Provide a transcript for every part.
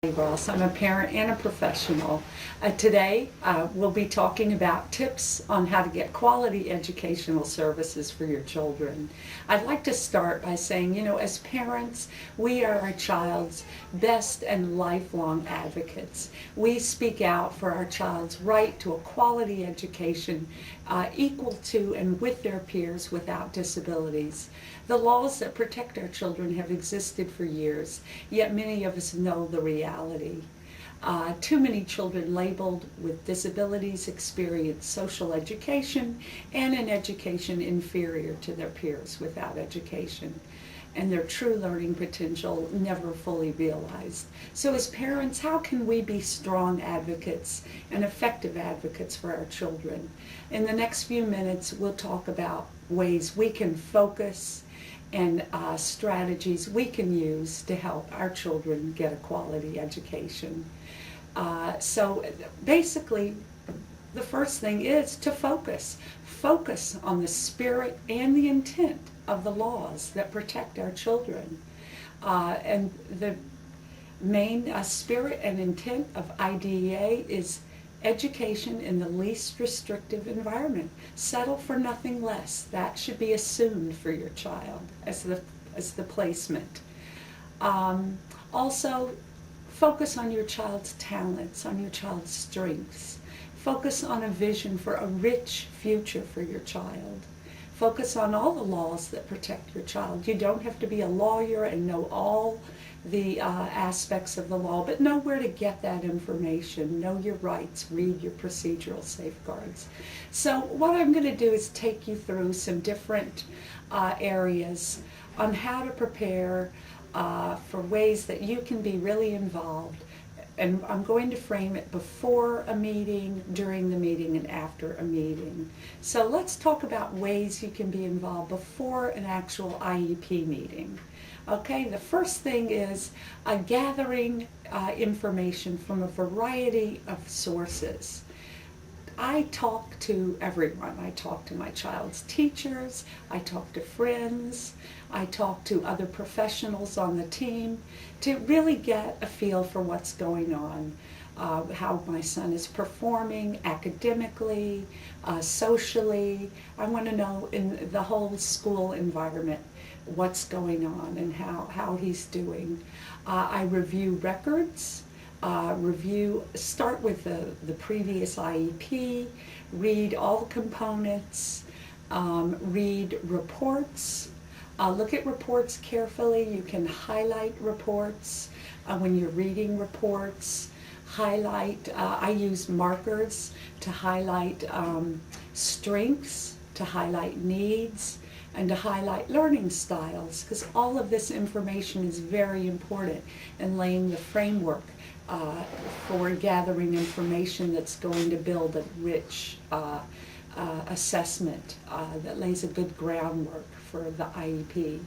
Lolli Ross. I'm a parent and a professional. Today we'll be talking about tips on how to get quality educational services for your children. I'd like to start by saying, as parents, we are our child's best and lifelong advocates. We speak out for our child's right to a quality education equal to and with their peers without disabilities. The laws that protect our children have existed for years, yet many of us know the reality. Too many children labeled with disabilities experience social education and an education inferior to their peers without education, and their true learning potential never fully realized. So as parents, how can we be strong advocates and effective advocates for our children? In the next few minutes, we'll talk about ways we can focus and strategies we can use to help our children get a quality education. So basically, the first thing is to focus. Focus on the spirit and the intent of the laws that protect our children. And the main spirit and intent of IDEA is education in the least restrictive environment. Settle for nothing less. That should be assumed for your child as the placement. Also, focus on your child's talents, on your child's strengths. Focus on a vision for a rich future for your child. Focus on all the laws that protect your child. You don't have to be a lawyer and know all the aspects of the law, but know where to get that information, know your rights, read your procedural safeguards. So what I'm going to do is take you through some different areas on how to prepare for ways that you can be really involved. And I'm going to frame it before a meeting, during the meeting, and after a meeting. So let's talk about ways you can be involved before an actual IEP meeting. Okay, the first thing is gathering information from a variety of sources. I talk to everyone. I talk to my child's teachers, I talk to friends, I talk to other professionals on the team to really get a feel for what's going on, how my son is performing academically, socially. I want to know in the whole school environment what's going on and how he's doing. I review records. Start with the previous IEP, read all the components, read reports, look at reports carefully. You can highlight reports when you're reading reports. Highlight, I use markers to highlight strengths, to highlight needs, and to highlight learning styles, because all of this information is very important in laying the framework for gathering information that's going to build a rich assessment that lays a good groundwork for the IEP.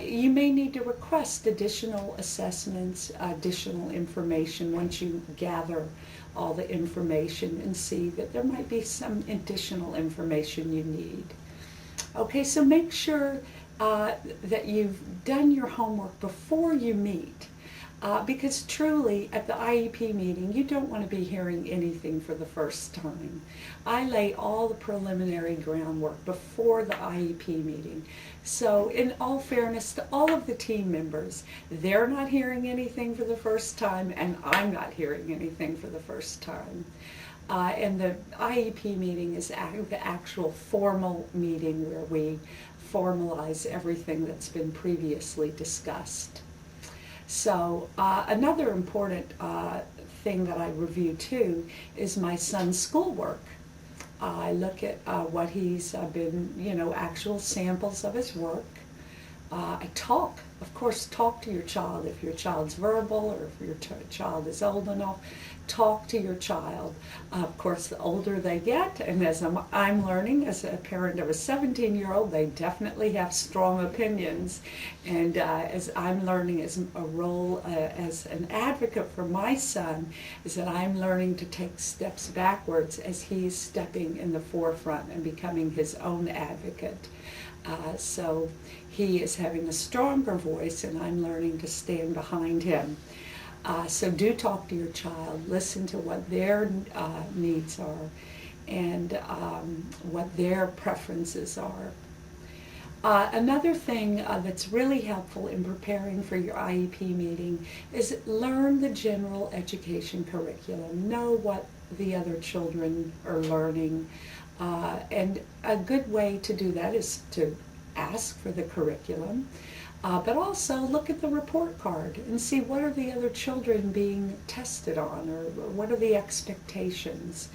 You may need to request additional assessments, additional information once you gather all the information and see that there might be some additional information you need. Okay, so make sure that you've done your homework before you meet. Because truly, at the IEP meeting, you don't want to be hearing anything for the first time. I lay all the preliminary groundwork before the IEP meeting. So in all fairness to all of the team members, they're not hearing anything for the first time, and I'm not hearing anything for the first time. And the IEP meeting is the actual formal meeting where we formalize everything that's been previously discussed. So another important thing that I review too is my son's schoolwork. I look at what he's been, actual samples of his work. I talk, of course, talk to your child. If your child's verbal or if your child is old enough, talk to your child. Of course, the older they get, and as I'm learning as a parent of a 17-year-old, they definitely have strong opinions. And as I'm learning as a role as an advocate for my son, is that I'm learning to take steps backwards as he's stepping in the forefront and becoming his own advocate. So he is having a stronger voice, and I'm learning to stand behind him. So do talk to your child, listen to what their needs are, and what their preferences are. Another thing that's really helpful in preparing for your IEP meeting is learn the general education curriculum. Know what the other children are learning. And a good way to do that is to ask for the curriculum, but also look at the report card and see what are the other children being tested on, or what are the expectations.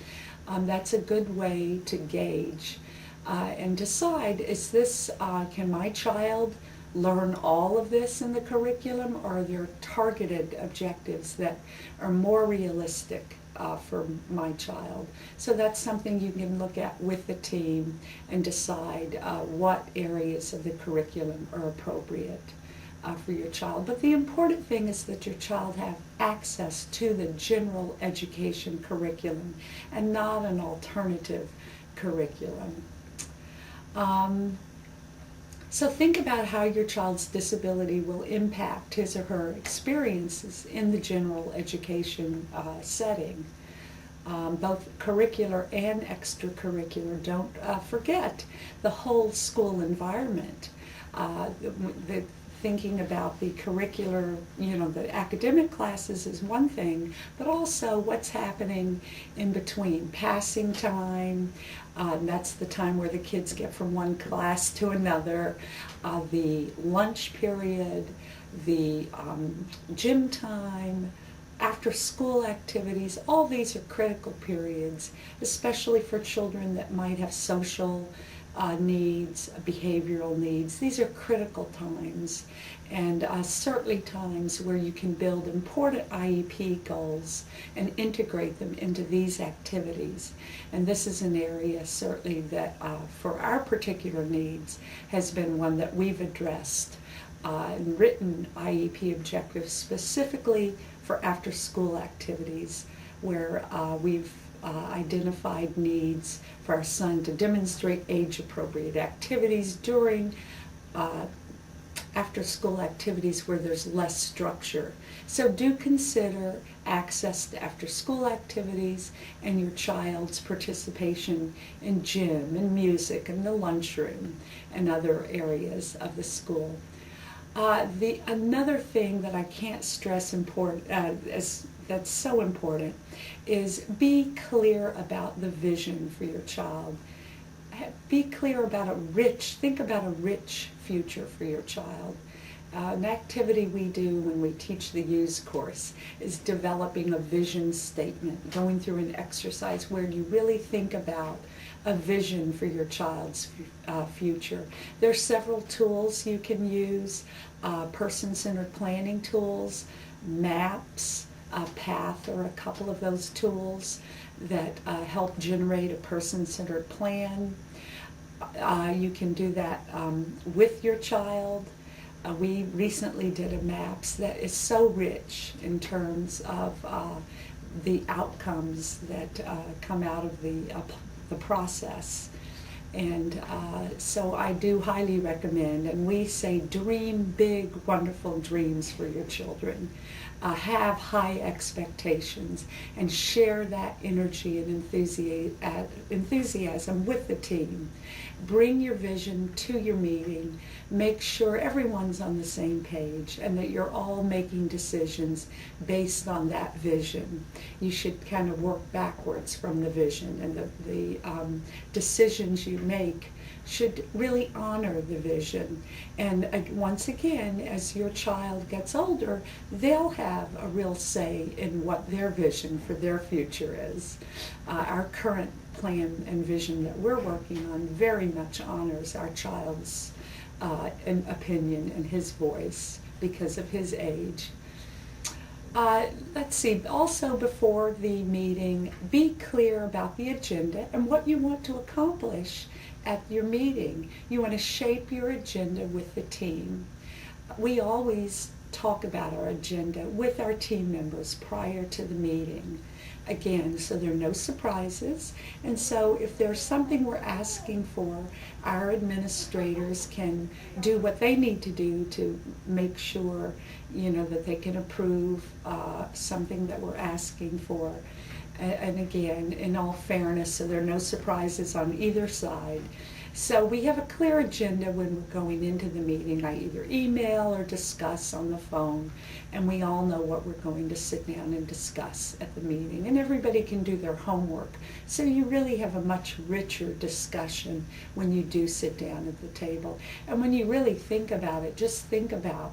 That's a good way to gauge and decide, is this, can my child learn all of this in the curriculum, or are there targeted objectives that are more realistic for my child? So that's something you can look at with the team and decide what areas of the curriculum are appropriate for your child. But the important thing is that your child have access to the general education curriculum and not an alternative curriculum. So think about how your child's disability will impact his or her experiences in the general education setting, both curricular and extracurricular. Don't forget the whole school environment. Thinking about the curricular, the academic classes is one thing, but also what's happening in between. Passing time, that's the time where the kids get from one class to another, the lunch period, the gym time, after school activities. All these are critical periods, especially for children that might have social needs, behavioral needs. These are critical times, and certainly times where you can build important IEP goals and integrate them into these activities. And this is an area certainly that for our particular needs has been one that we've addressed and written IEP objectives specifically for after-school activities, where we've identified needs for our son to demonstrate age-appropriate activities during after-school activities where there's less structure. So do consider access to after-school activities and your child's participation in gym and music and the lunchroom and other areas of the school. Another thing that I can't stress that's so important is be clear about the vision for your child. Be clear about think about a rich future for your child. An activity we do when we teach the Use course is developing a vision statement, going through an exercise where you really think about a vision for your child's future. There are several tools you can use, person-centered planning tools, maps, PATH are a couple of those tools that help generate a person-centered plan. You can do that with your child. We recently did a MAPS that is so rich in terms of the outcomes that come out of the process. And so I do highly recommend, and we say dream big, wonderful dreams for your children. Have high expectations and share that energy and enthusiasm with the team. Bring your vision to your meeting. Make sure everyone's on the same page and that you're all making decisions based on that vision. You should kind of work backwards from the vision, and the decisions you make should really honor the vision. And once again, as your child gets older, they'll have a real say in what their vision for their future is. Our current plan and vision that we're working on very much honors our child's opinion and his voice because of his age. Let's see, also before the meeting, be clear about the agenda and what you want to accomplish at your meeting. You want to shape your agenda with the team. We always talk about our agenda with our team members prior to the meeting. Again, so there are no surprises. And so if there's something we're asking for, our administrators can do what they need to do to make sure, that they can approve something that we're asking for. And again, in all fairness, so there are no surprises on either side. So we have a clear agenda when we're going into the meeting. I either email or discuss on the phone, and we all know what we're going to sit down and discuss at the meeting. And everybody can do their homework. So you really have a much richer discussion when you do sit down at the table. And when you really think about it, just think about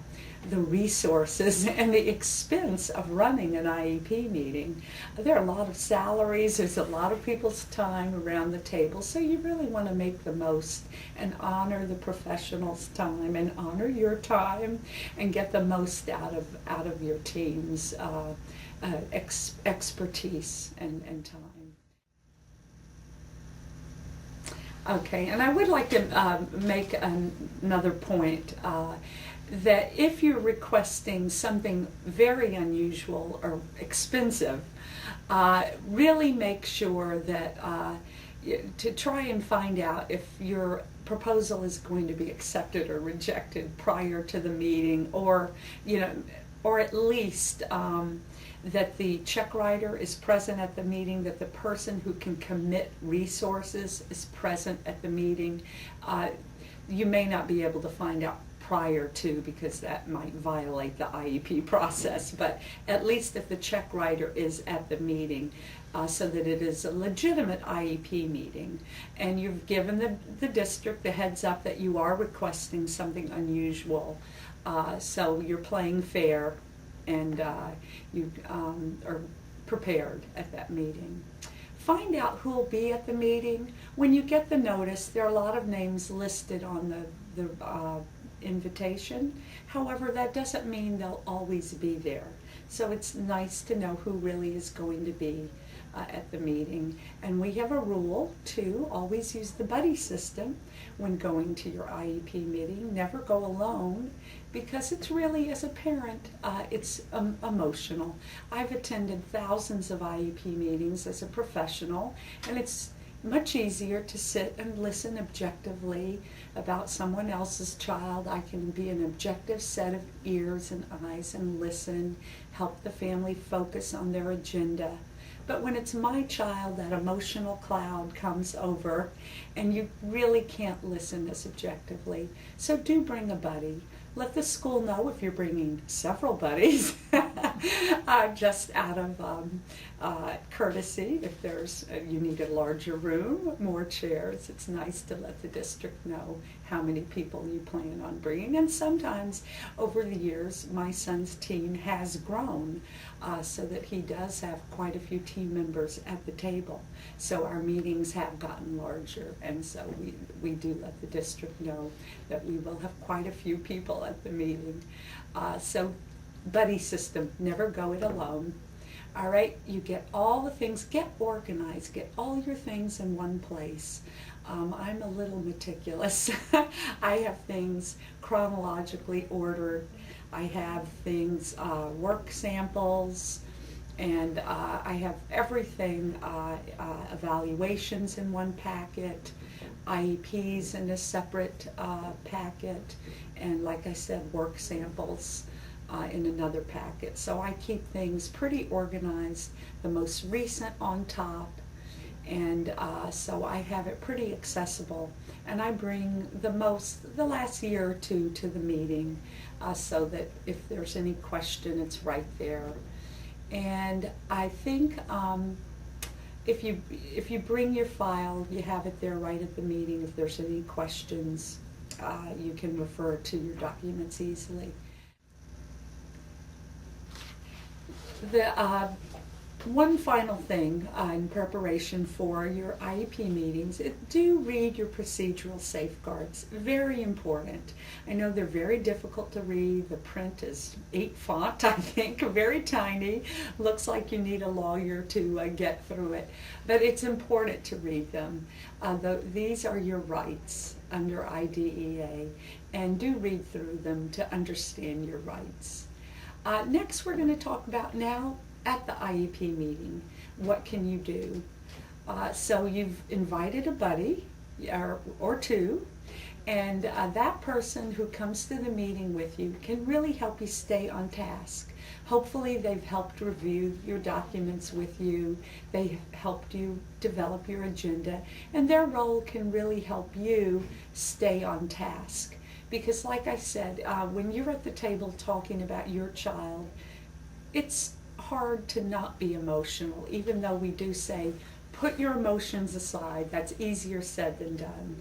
the resources and the expense of running an IEP meeting. There are a lot of salaries, there's a lot of people's time around the table, so you really want to make the most and honor the professionals' time and honor your time and get the most out of your team's expertise and time. Okay, and I would like to make another point that if you're requesting something very unusual or expensive, really make sure that to try and find out if your proposal is going to be accepted or rejected prior to the meeting, or at least that the check writer is present at the meeting, that the person who can commit resources is present at the meeting. You may not be able to find out prior to, because that might violate the IEP process, but at least if the check writer is at the meeting, so that it is a legitimate IEP meeting, and you've given the district the heads up that you are requesting something unusual, so you're playing fair, and you are prepared at that meeting. Find out who will be at the meeting. When you get the notice, there are a lot of names listed on the invitation. However, that doesn't mean they'll always be there. So it's nice to know who really is going to be at the meeting. And we have a rule to always use the buddy system when going to your IEP meeting. Never go alone, because it's really, as a parent, it's emotional. I've attended thousands of IEP meetings as a professional, and it's much easier to sit and listen objectively about someone else's child. I can be an objective set of ears and eyes and listen, help the family focus on their agenda. But when it's my child, that emotional cloud comes over, and you really can't listen as objectively. So do bring a buddy. Let the school know if you're bringing several buddies, just out of courtesy. If you need a larger room, more chairs, it's nice to let the district know how many people you plan on bringing. And sometimes over the years, my son's team has grown so that he does have quite a few team members at the table. So our meetings have gotten larger, and so we do let the district know that we will have quite a few people at the meeting. So buddy system, never go it alone. All right, you get all the things, get organized, get all your things in one place. I'm a little meticulous. I have things chronologically ordered. I have things, work samples, and I have everything, evaluations in one packet, IEPs in a separate packet, and like I said, work samples in another packet. So I keep things pretty organized, the most recent on top, and so I have it pretty accessible. And I bring the last year or two to the meeting, so that if there's any question, it's right there. And I think if you bring your file, you have it there right at the meeting. If there's any questions, you can refer to your documents easily. The one final thing in preparation for your IEP meetings, do read your procedural safeguards. Very important. I know they're very difficult to read. The print is 8 font, I think, very tiny. Looks like you need a lawyer to get through it. But it's important to read them. These are your rights under IDEA, and do read through them to understand your rights. Next, we're going to talk about now at the IEP meeting, what can you do? So you've invited a buddy or two, and that person who comes to the meeting with you can really help you stay on task. Hopefully they've helped review your documents with you, they helped you develop your agenda, and their role can really help you stay on task. Because like I said, when you're at the table talking about your child, it's hard to not be emotional, even though we do say, put your emotions aside. That's easier said than done.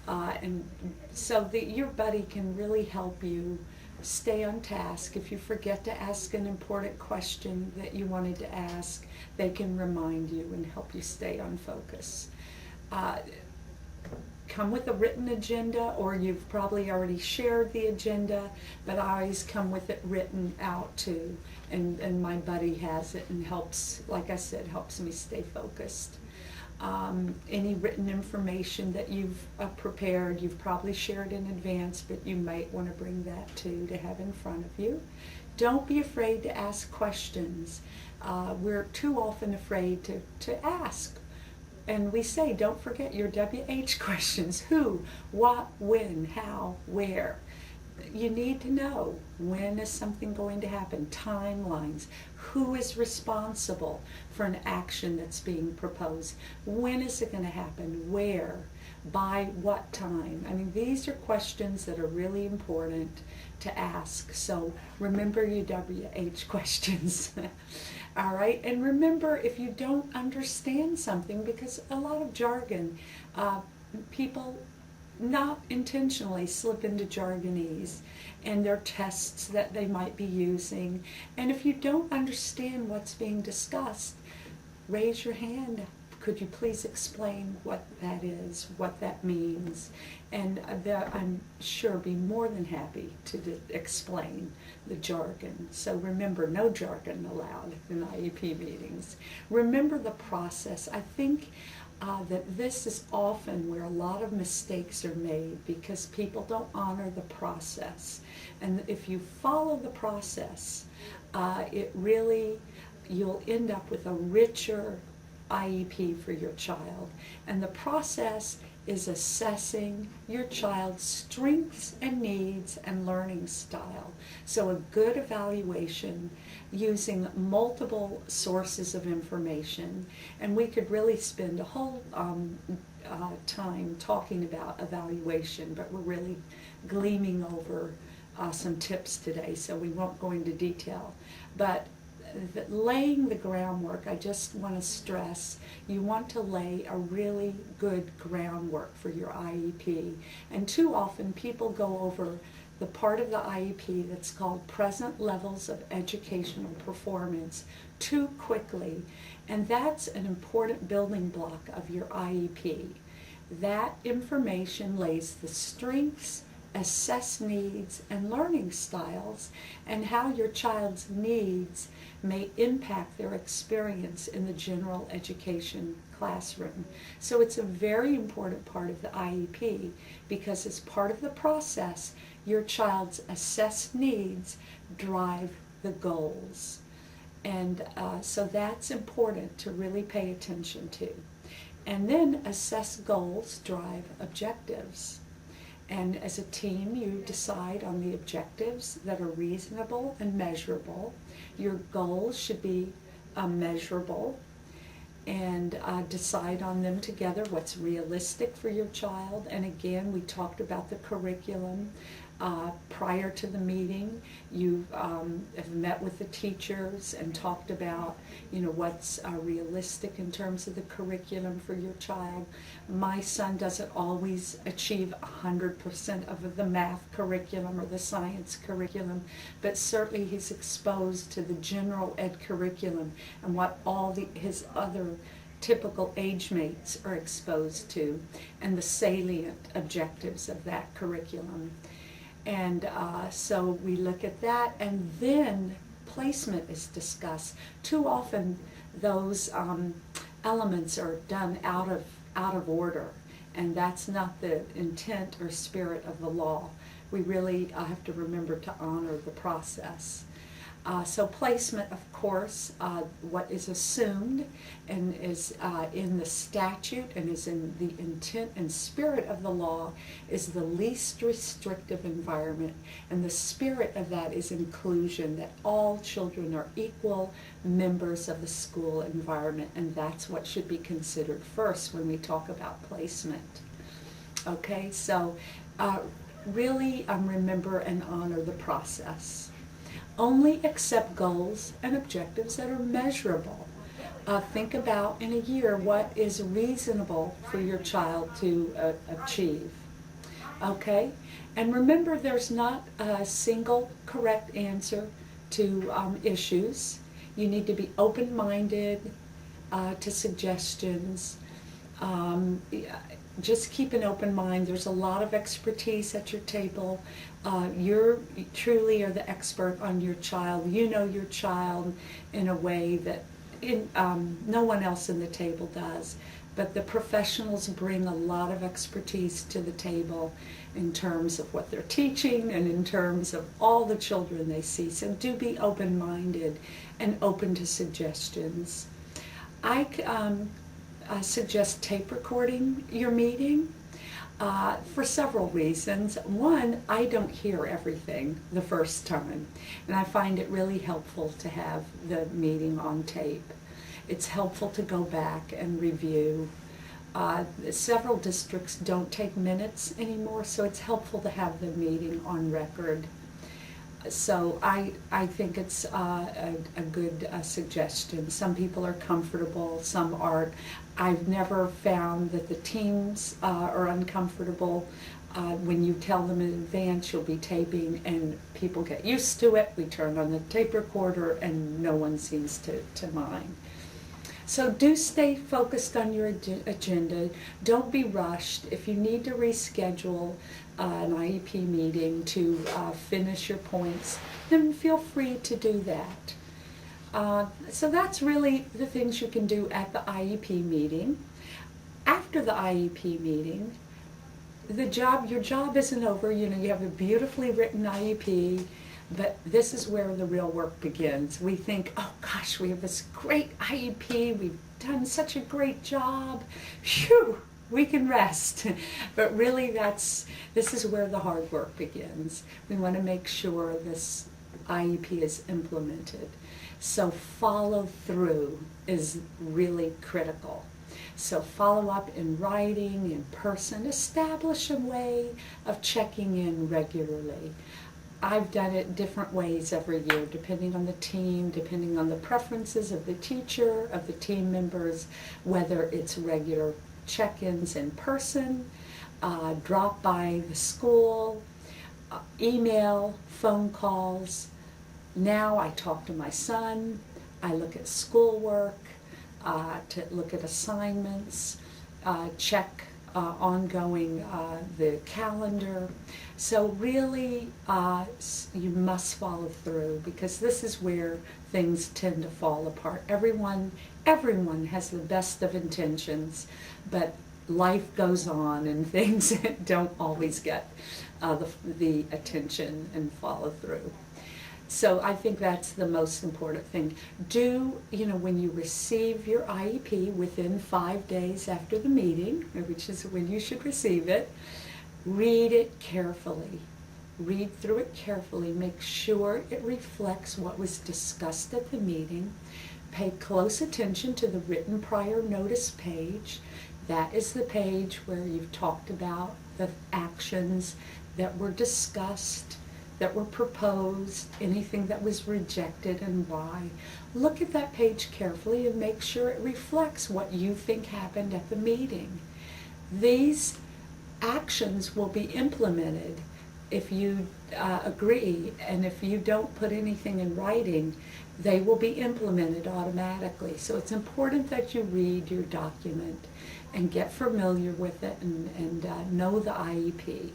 And so your buddy can really help you stay on task. If you forget to ask an important question that you wanted to ask, they can remind you and help you stay on focus. Come with a written agenda, or you've probably already shared the agenda, but I always come with it written out too. And my buddy has it and helps, like I said, helps me stay focused. Any written information that you've prepared, you've probably shared in advance, but you might want to bring that too to have in front of you. Don't be afraid to ask questions. We're too often afraid to ask. And we say, don't forget your WH questions. Who, what, when, how, where. You need to know, when is something going to happen, timelines, who is responsible for an action that's being proposed, when is it going to happen, where, by what time. I mean, these are questions that are really important to ask. So remember your WH questions. All right, and remember, if you don't understand something, because a lot of jargon, people not intentionally slip into jargonese, and there are tests that they might be using. And if you don't understand what's being discussed, raise your hand. Could you please explain what that is, what that means? And I'm sure be more than happy to explain the jargon. So remember, no jargon allowed in IEP meetings. Remember the process. I think that this is often where a lot of mistakes are made, because people don't honor the process. And if you follow the process, you'll end up with a richer IEP for your child. And the process is assessing your child's strengths and needs and learning style. So a good evaluation using multiple sources of information. And we could really spend a whole time talking about evaluation, but we're really gleaming over some tips today, so we won't go into detail. But laying the groundwork, I just want to stress, you want to lay a really good groundwork for your IEP. And too often people go over the part of the IEP that's called present levels of educational performance too quickly. And that's an important building block of your IEP. That information lays the strengths, assess needs and learning styles, and how your child's needs may impact their experience in the general education classroom. So it's a very important part of the IEP, because as part of the process, your child's assessed needs drive the goals. And so that's important to really pay attention to. And then assessed goals drive objectives. And as a team, you decide on the objectives that are reasonable and measurable. Your goals should be measurable, and decide on them together, what's realistic for your child. And again, we talked about the curriculum. Prior to the meeting, you have met with the teachers and talked about, what's realistic in terms of the curriculum for your child. My son doesn't always achieve 100% of the math curriculum or the science curriculum, but certainly he's exposed to the general ed curriculum and what all his other typical age mates are exposed to, and the salient objectives of that curriculum. And so we look at that, and then placement is discussed. Too often those elements are done out of order, and that's not the intent or spirit of the law. We really have to remember to honor the process. So placement, of course, what is assumed and is in the statute and is in the intent and spirit of the law is the least restrictive environment. And the spirit of that is inclusion, that all children are equal members of the school environment. And that's what should be considered first when we talk about placement. Okay, so really remember and honor the process. Only accept goals and objectives that are measurable. Think about in a year what is reasonable for your child to achieve. Okay? And remember, there's not a single correct answer to issues. You need to be open-minded to suggestions. Just keep an open mind. There's a lot of expertise at your table. You truly are the expert on your child. You know your child in a way that no one else in the table does. But the professionals bring a lot of expertise to the table in terms of what they're teaching and in terms of all the children they see. So do be open-minded and open to suggestions. I suggest tape recording your meeting for several reasons. One, I don't hear everything the first time, and I find it really helpful to have the meeting on tape. It's helpful to go back and review. Several districts don't take minutes anymore, so it's helpful to have the meeting on record. So I think it's a good suggestion. Some people are comfortable, some aren't. I've never found that the teams are uncomfortable. When you tell them in advance you'll be taping and people get used to it, we turn on the tape recorder and no one seems to mind. So do stay focused on your agenda. Don't be rushed. If you need to reschedule an IEP meeting to finish your points, then feel free to do that. So that's really the things you can do at the IEP meeting. After the IEP meeting, your job isn't over. You know, you have a beautifully written IEP. But this is where the real work begins. We think, oh gosh, we have this great IEP, we've done such a great job, phew, we can rest. But really this is where the hard work begins. We want to make sure this IEP is implemented. So follow through is really critical. So follow up in writing, in person, establish a way of checking in regularly. I've done it different ways every year, depending on the team, depending on the preferences of the teacher, of the team members, whether it's regular check-ins in person, drop by the school, email, phone calls. Now I talk to my son, I look at schoolwork, to look at assignments, check ongoing the calendar. So really you must follow through, because this is where things tend to fall apart. Everyone has the best of intentions, but life goes on and things don't always get the attention and follow through. So I think that's the most important thing. When you receive your IEP within 5 days after the meeting, which is when you should receive it, read it carefully. Read through it carefully. Make sure it reflects what was discussed at the meeting. Pay close attention to the written prior notice page. That is the page where you've talked about the actions that were discussed, that were proposed, anything that was rejected and why. Look at that page carefully and make sure it reflects what you think happened at the meeting. These actions will be implemented if you agree, and if you don't put anything in writing, they will be implemented automatically. So it's important that you read your document and get familiar with it and know the IEP.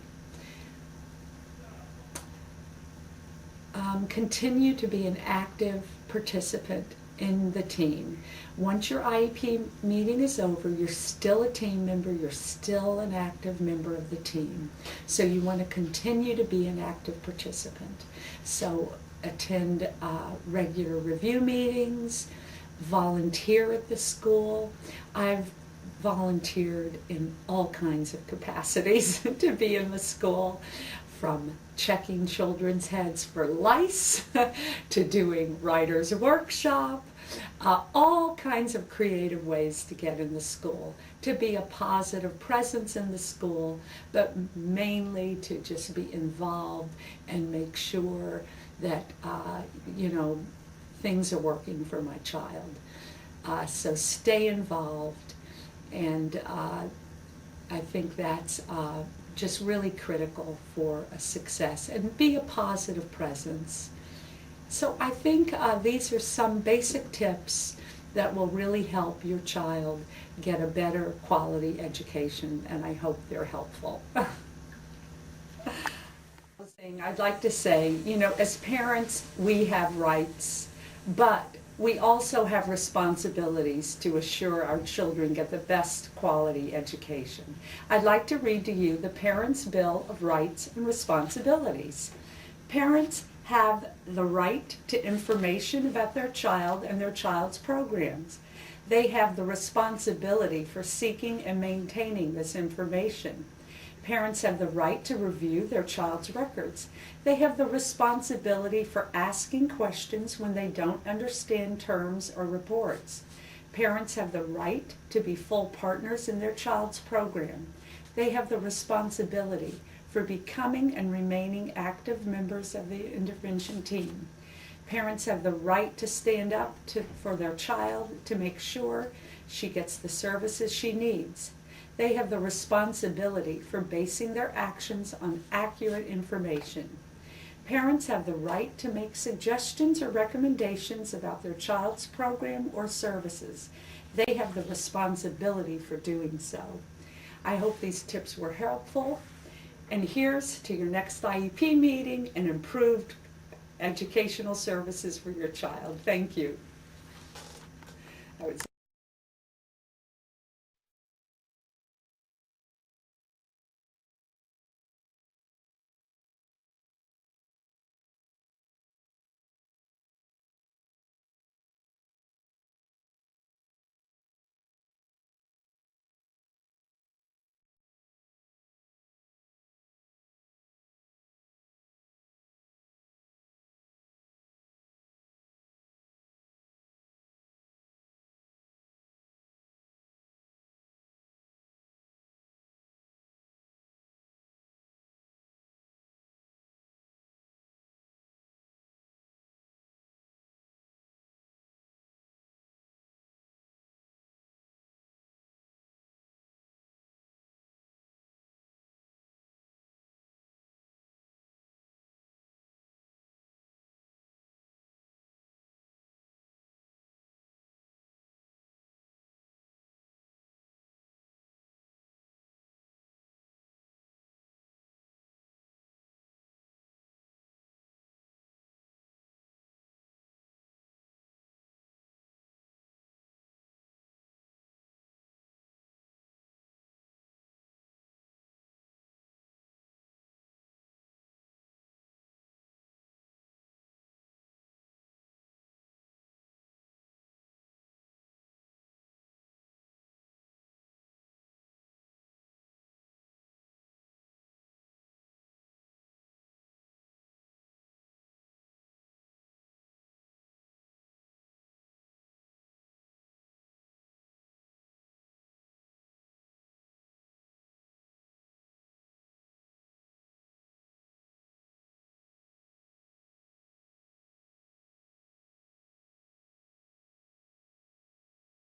Continue to be an active participant in the team. Once your IEP meeting is over, you're still a team member, you're still an active member of the team. So you want to continue to be an active participant. So attend regular review meetings, volunteer at the school. I've volunteered in all kinds of capacities to be in the school, from checking children's heads for lice to doing writer's workshop, all kinds of creative ways to get in the school, to be a positive presence in the school, but mainly to just be involved and make sure that, things are working for my child. So stay involved, and I think that's just really critical for a success, and be a positive presence. So I think these are some basic tips that will really help your child get a better quality education, and I hope they're helpful. I'd like to say, as parents, we have rights, but we also have responsibilities to assure our children get the best quality education. I'd like to read to you the Parents' Bill of Rights and Responsibilities. Parents have the right to information about their child and their child's programs. They have the responsibility for seeking and maintaining this information. Parents have the right to review their child's records. They have the responsibility for asking questions when they don't understand terms or reports. Parents have the right to be full partners in their child's program. They have the responsibility for becoming and remaining active members of the intervention team. Parents have the right to stand up for their child to make sure she gets the services she needs. They have the responsibility for basing their actions on accurate information. Parents have the right to make suggestions or recommendations about their child's program or services. They have the responsibility for doing so. I hope these tips were helpful. And here's to your next IEP meeting and improved educational services for your child. Thank you.